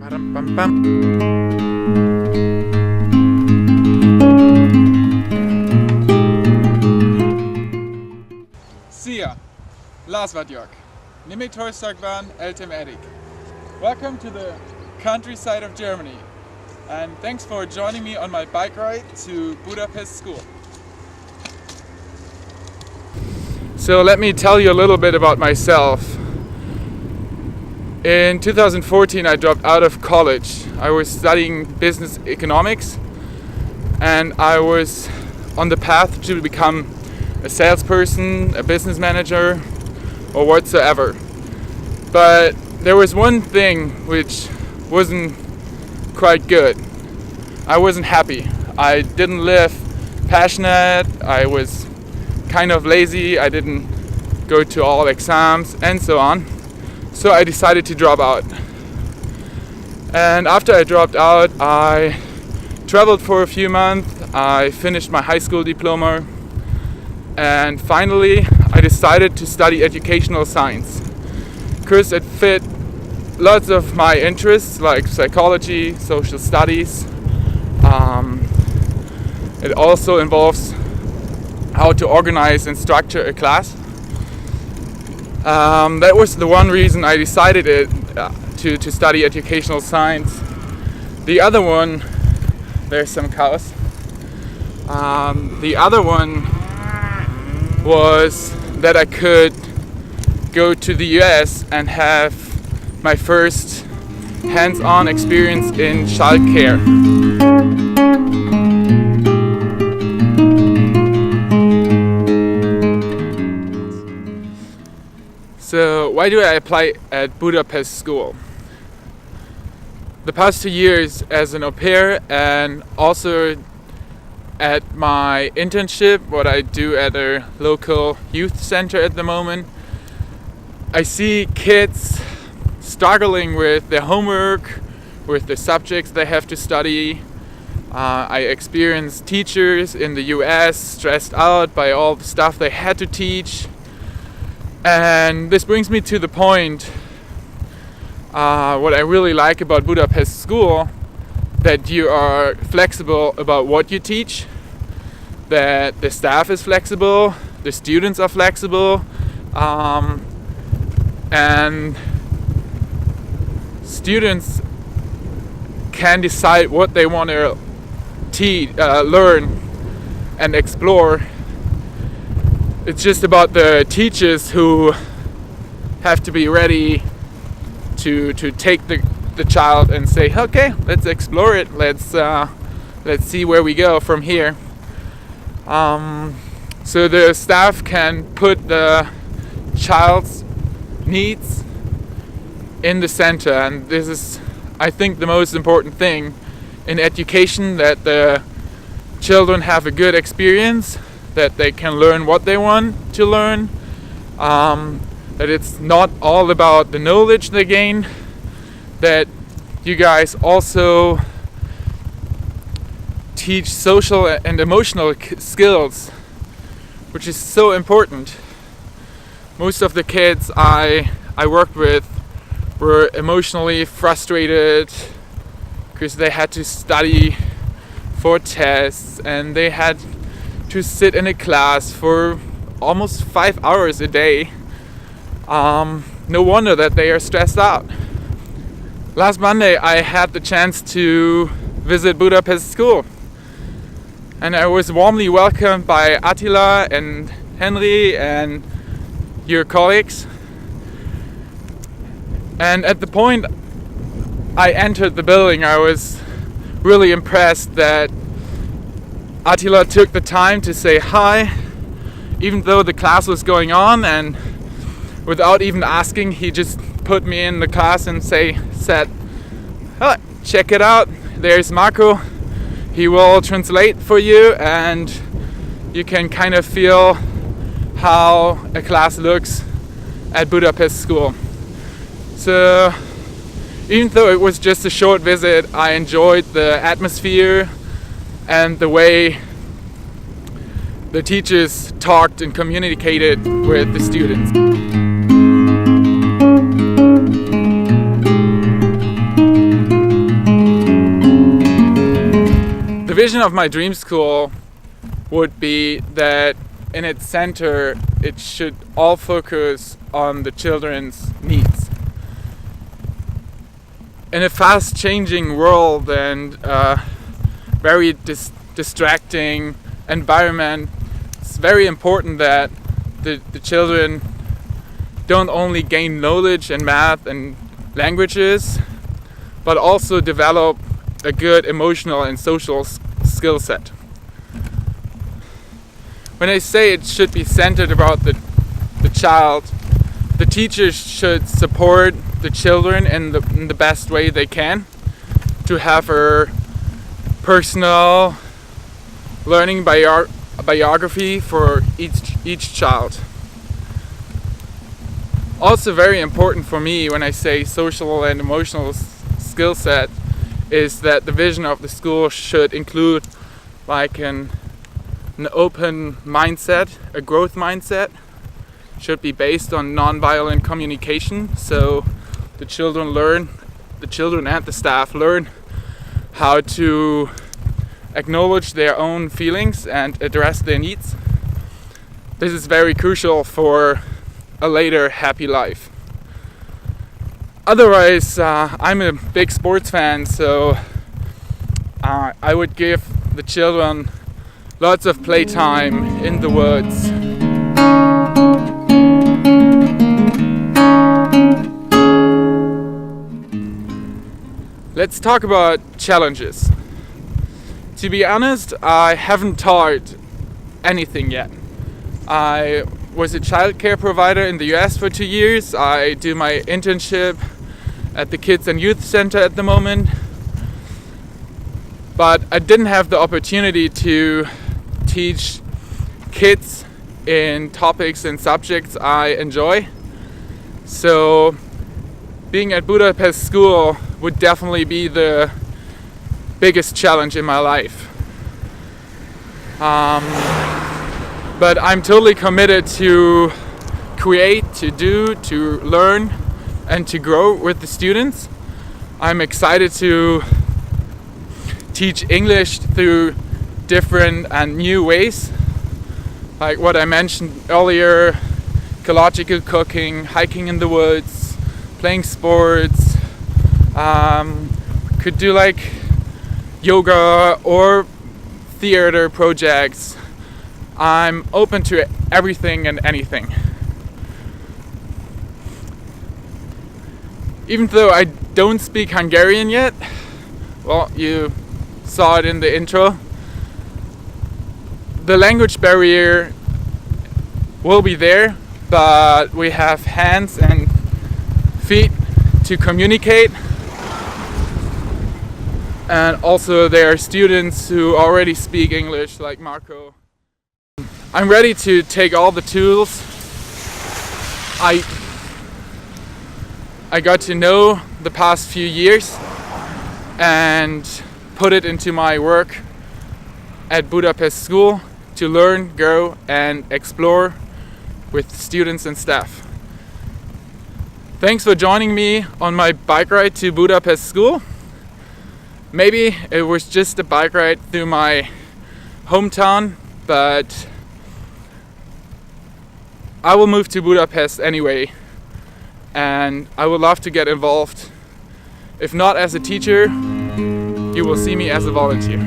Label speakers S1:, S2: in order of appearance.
S1: Ba-dum-bum-bum. Szia! Lars vagyok. Németországban éltem eddig. Welcome to the countryside of Germany, and thanks for joining me on my bike ride to Budapest school. So let me tell you a little bit about myself. In 2014 I dropped out of college. I was studying business economics and I was on the path to become a salesperson, a business manager, or whatsoever. But there was one thing which wasn't quite good. I wasn't happy. I didn't live passionate. I was kind of lazy. I didn't go to all exams and so on. So I decided to drop out. And after I dropped out, I traveled for a few months. I finished my high school diploma. And finally, I decided to study educational science, because it fit lots of my interests, like psychology, social studies. It also involves how to organize and structure a class. That was the one reason I decided to study educational science. The other one, there's some chaos. The other one was that I could go to the US and have my first hands-on experience in child care. So why do I apply at Budapest school? The past 2 years as an au pair and also at my internship, what I do at a local youth center at the moment, I see kids struggling with their homework, with the subjects they have to study. I experience teachers in the US stressed out by all the stuff they had to teach. And this brings me to the point, what I really like about Budapest school, that you are flexible about what you teach, that the staff is flexible, the students are flexible, and students can decide what they want to learn and explore. It's just about the teachers who have to be ready to take the child and say, okay, let's explore it. Let's see where we go from here. So the staff can put the child's needs in the center, and this is, I think, the most important thing in education, that the children have a good experience, that they can learn what they want to learn, that it's not all about the knowledge they gain, that you guys also teach social and emotional skills, which is so important. Most of the kids I worked with were emotionally frustrated because they had to study for tests and they had to sit in a class for almost 5 hours a day. No wonder that they are stressed out. Last Monday I had the chance to visit Budapest school, and I was warmly welcomed by Attila and Henry and your colleagues. And at the point I entered the building, I was really impressed that Attila took the time to say hi, even though the class was going on, and without even asking, he just put me in the class and said, oh, check it out, there's Marco, he will translate for you, and you can kind of feel how a class looks at Budapest school. So even though it was just a short visit, I enjoyed the atmosphere and the way the teachers talked and communicated with the students. vision of my dream school would be that in its center it should all focus on the children's needs. In a fast changing world and very distracting environment, it's very important that the children don't only gain knowledge in math and languages, but also develop a good emotional and social skill set. When I say it should be centered about the child, the teachers should support the children in the best way they can to have a personal learning biography for each child. Also very important for me when I say social and emotional skill set is that the vision of the school should include like an open mindset, a growth mindset, should be based on non-violent communication, so the children and the staff learn how to acknowledge their own feelings and address their needs. This is very crucial for a later happy life. Otherwise, I'm a big sports fan, so I would give the children lots of playtime in the woods. Let's talk about challenges. To be honest, I haven't taught anything yet. I was a childcare provider in the US for 2 years. I do my internship at the Kids and Youth Center at the moment. But I didn't have the opportunity to teach kids in topics and subjects I enjoy. So being at Budapest school would definitely be the biggest challenge in my life. But I'm totally committed to create, to do, to learn, and to grow with the students. I'm excited to teach English through different and new ways, like what I mentioned earlier, ecological cooking, hiking in the woods, playing sports, could do like yoga or theater projects. I'm open to everything and anything. Even though I don't speak Hungarian yet, well, you saw it in the intro, the language barrier will be there, but we have hands and feet to communicate. And also there are students who already speak English, like Marco. I'm ready to take all the tools I got to know the past few years and put it into my work at Budapest School to learn, grow and explore with students and staff. Thanks for joining me on my bike ride to Budapest School. Maybe it was just a bike ride through my hometown, but I will move to Budapest anyway, and I would love to get involved. If not as a teacher, you will see me as a volunteer.